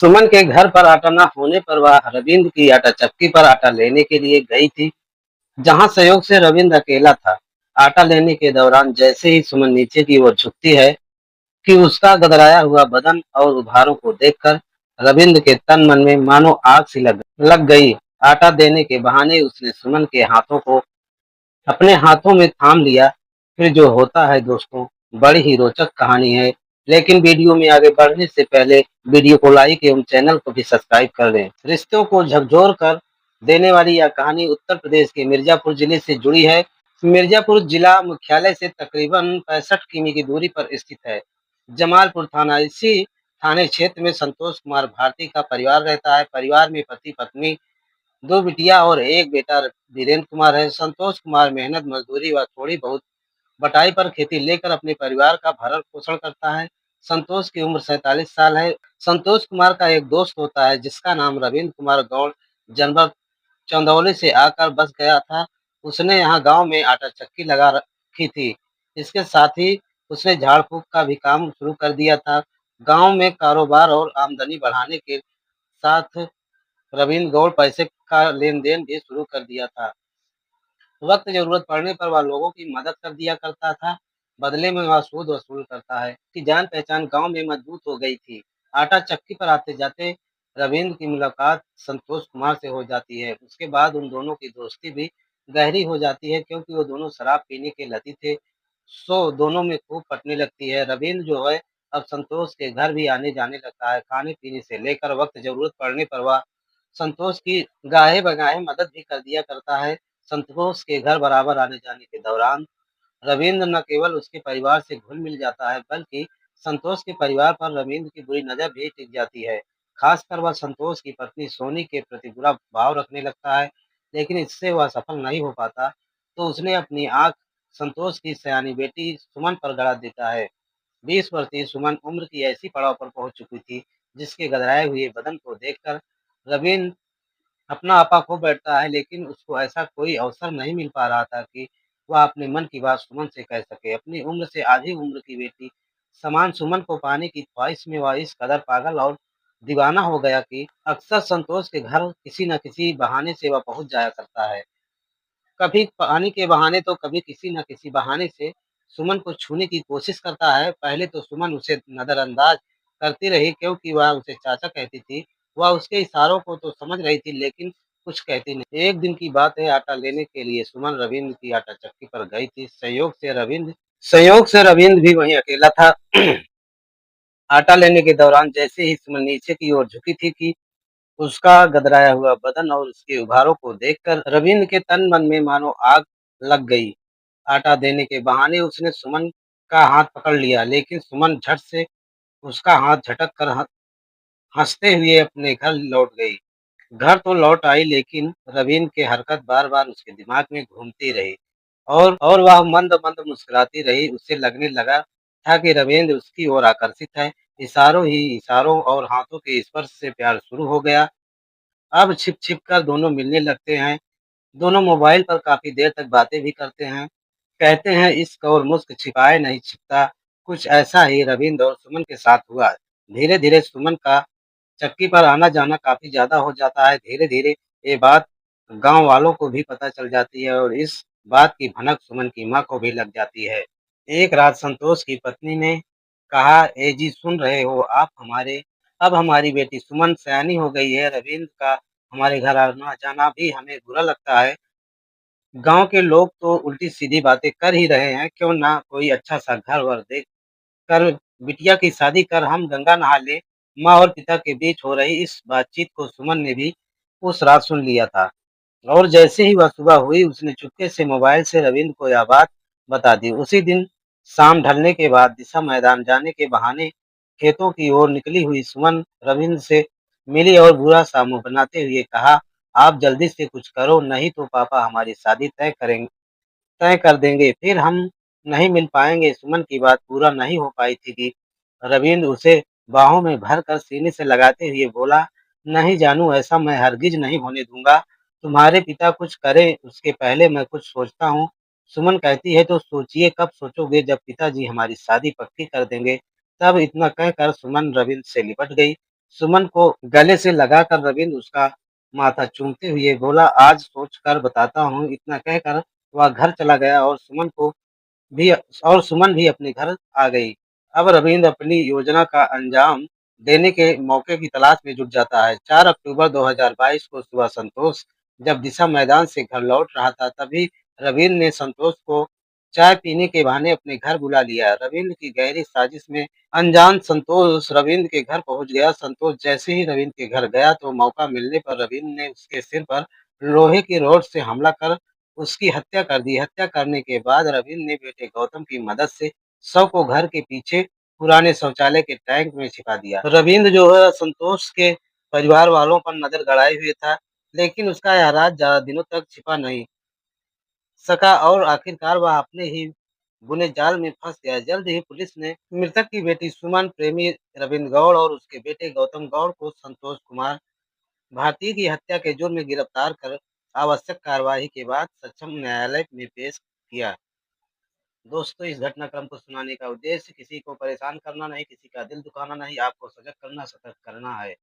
सुमन के घर पर आटा न होने पर वह रविंद्र की आटा चक्की पर आटा लेने के लिए गई थी, जहां संयोग से रविंद्र अकेला था। आटा लेने के दौरान जैसे ही सुमन नीचे की ओर झुकती है कि उसका गदराया हुआ बदन और उभारों को देखकर रविंद्र के तन मन में मानो आग सी लग गई। आटा देने के बहाने उसने सुमन के हाथों को अपने हाथों में थाम लिया। फिर जो होता है दोस्तों, बड़ी ही रोचक कहानी है। लेकिन वीडियो में आगे बढ़ने से पहले वीडियो को लाइक एवं चैनल को भी सब्सक्राइब कर दें। रिश्तों को झकझोर कर देने वाली यह कहानी उत्तर प्रदेश के मिर्जापुर जिले से जुड़ी है। मिर्जापुर जिला मुख्यालय से तकरीबन 65 किमी की दूरी पर स्थित है। जमालपुर थाना, इसी थाने क्षेत्र में संतोष कुमार भारती का परिवार रहता है। परिवार में पति पत्नी, दो बिटिया और एक बेटा वीरेंद्र कुमार है। संतोष कुमार मेहनत मजदूरी व थोड़ी बहुत बटाई पर खेती लेकर अपने परिवार का भरण पोषण करता है। संतोष की उम्र 47 साल है। संतोष कुमार का एक दोस्त होता है जिसका नाम रविंद्र कुमार गौड़ जनपद चंदौली से आकर बस गया था। उसने यहाँ गांव में आटा चक्की लगा रखी थी। इसके साथ ही उसने झाड़ फूक का भी काम शुरू कर दिया था। गांव में कारोबार और आमदनी बढ़ाने के साथ रविंद्र गौड़ पैसे का लेन देन भी शुरू कर दिया था। वक्त जरूरत पड़ने पर वह लोगों की मदद कर दिया करता था। बदले में वह सूद वसूल करता है। कि जान पहचान गांव में मजबूत हो गई थी। आटा चक्की पर आते जाते रविंद्र की मुलाकात संतोष कुमार से हो जाती है। उसके बाद उन दोनों की दोस्ती भी गहरी हो जाती है, क्योंकि वो दोनों शराब पीने के लती थे। सो दोनों में खूब पटने लगती है। रविंद्र जो है अब संतोष के घर भी आने जाने लगता है। खाने पीने से लेकर वक्त जरूरत पड़ने पर वह संतोष की गाहे बगाहे मदद भी कर दिया करता है। संतोष के घर बराबर आने जाने के दौरान रविंद्र न केवल उसके परिवार से घुल मिल जाता है, बल्कि संतोष के परिवार पर रविंद्र की बुरी नजर भी टिक जाती है। खासकर वह संतोष की पत्नी सोनी के प्रति बुरा भाव रखने लगता है। लेकिन इससे वह सफल नहीं हो पाता, तो उसने अपनी आंख संतोष की सयानी बेटी सुमन पर गड़ा देता है। 20 वर्षीय सुमन उम्र की ऐसी पड़ाव पर पहुंच चुकी थी, जिसके गदराए हुए बदन को देखकर रविंद्र अपना आपा खो बैठता है। लेकिन उसको ऐसा कोई अवसर नहीं मिल पा रहा था कि वह अपने मन की बात सुमन से कह सके। अपनी उम्र से आधी उम्र की बेटी समान सुमन को पाने की ख्वाहिश में वह इस कदर पागल और दीवाना हो गया कि अक्सर संतोष के घर किसी न किसी बहाने से वह पहुंच जाया करता है। कभी पानी के बहाने तो कभी किसी न किसी बहाने से सुमन को छूने की कोशिश करता है। पहले तो सुमन उसे नजरअंदाज करती रही, क्योंकि वह उसे चाचा कहती थी। वह उसके इशारों को तो समझ रही थी, लेकिन कुछ कहती नहीं। एक दिन की बात है, आटा लेने के लिए सुमन रविंद्र की आटा चक्की पर गई थी। संयोग से रविंद्र भी वहीं अकेला था। आटा लेने के दौरान जैसे ही सुमन नीचे की ओर झुकी थी कि उसका गदराया हुआ बदन और उसके उभारों को देखकर रविंद्र के तन मन में मानो आग लग गई। आटा देने के बहाने उसने सुमन का हाथ पकड़ लिया, लेकिन सुमन झट से उसका हाथ झटक कर हंसते हुए अपने घर लौट गई। घर तो लौट आई, लेकिन रवीन की हरकत बार बार उसके दिमाग में घूमती रही और वह मंद मंद मुस्कुराती रही। उसे लगने लगा था कि रविंद्र उसकी ओर आकर्षित है। इशारों और हाथों के स्पर्श से प्यार शुरू हो गया। अब छिप छिप कर दोनों मिलने लगते हैं। दोनों मोबाइल पर काफी देर तक बातें भी करते हैं। कहते हैं इश्क और मुस्क छिपाए नहीं छिपता। कुछ ऐसा ही रविंद्र और सुमन के साथ हुआ। धीरे धीरे सुमन का चक्की पर आना जाना काफी ज्यादा हो जाता है। धीरे धीरे ये बात गांव वालों को भी पता चल जाती है, और इस बात की भनक सुमन की माँ को भी लग जाती है। एक रात संतोष की पत्नी ने कहा, ए जी सुन रहे हो आप, अब हमारी बेटी सुमन सयानी हो गई है। रविंद्र का हमारे घर आना जाना भी हमें बुरा लगता है। गांव के लोग तो उल्टी सीधी बातें कर ही रहे हैं। क्यों ना कोई अच्छा सा घर वर देख कर बिटिया की शादी कर हम गंगा नहा ले। माँ और पिता के बीच हो रही इस बातचीत को सुमन ने भी उस रात सुन लिया था, और जैसे ही वह सुबह हुई उसने चुपके से मोबाइल से रविंद्र को यह बात बता दी। उसी दिन शाम ढलने के बाद दिशा मैदान जाने के बहाने खेतों की ओर निकली हुई सुमन रविंद्र से मिली और बुरा सा मुंह बनाते हुए कहा, आप जल्दी से कुछ करो, नहीं तो पापा हमारी शादी तय कर देंगे, फिर हम नहीं मिल पाएंगे। सुमन की बात पूरा नहीं हो पाई थी कि रविंद्र उसे बाहों में भरकर सीने से लगाते हुए बोला, नहीं जानू, ऐसा मैं हरगिज नहीं होने दूंगा। तुम्हारे पिता कुछ करें उसके पहले मैं कुछ सोचता हूँ। सुमन कहती है, तो सोचिए, कब सोचोगे? जब पिताजी हमारी शादी पक्की कर देंगे। तब इतना कहकर सुमन रविंद्र से लिपट गई। सुमन को गले से लगाकर रविंद्र उसका माथा चूमते हुए बोला, आज सोच कर बताता हूँ। इतना कहकर वह घर चला गया भी और सुमन भी अपने घर आ गई। अब रविंद्र अपनी योजना का अंजाम देने के मौके की तलाश में जुट जाता है। 4 अक्टूबर 2022 को सुबह संतोष जब दिशा मैदान से घर लौट रहा था, तभी रविंद्र ने संतोष को चाय पीने के बहाने अपने घर बुला लिया। रविंद्र की गहरी साजिश में अनजान संतोष रविंद्र के घर पहुंच गया। संतोष जैसे ही रविंद्र के घर गया तो मौका मिलने पर रविंद्र ने उसके सिर पर लोहे की रॉड से हमला कर उसकी हत्या कर दी। हत्या करने के बाद रविंद्र ने बेटे गौतम की मदद से शव को घर के पीछे पुराने शौचालय के टैंक में छिपा दिया। रविंद्र जो है संतोष के परिवार वालों पर नजर गड़ाए हुए था, लेकिन उसका यह राज ज्यादा दिनों तक छिपा नहीं सका और आखिरकार वह अपने ही बुने जाल में फंस गया। जल्द ही पुलिस ने मृतक की बेटी सुमन, प्रेमी रविंद्र गौड़ और उसके बेटे गौतम गौड़ को संतोष कुमार भारती की हत्या के जुर्म में गिरफ्तार कर आवश्यक कार्रवाई के बाद सक्षम न्यायालय में पेश किया। दोस्तों, इस घटनाक्रम को सुनाने का उद्देश्य किसी को परेशान करना नहीं, किसी का दिल दुखाना नहीं, आपको सजग करना, सतर्क करना है।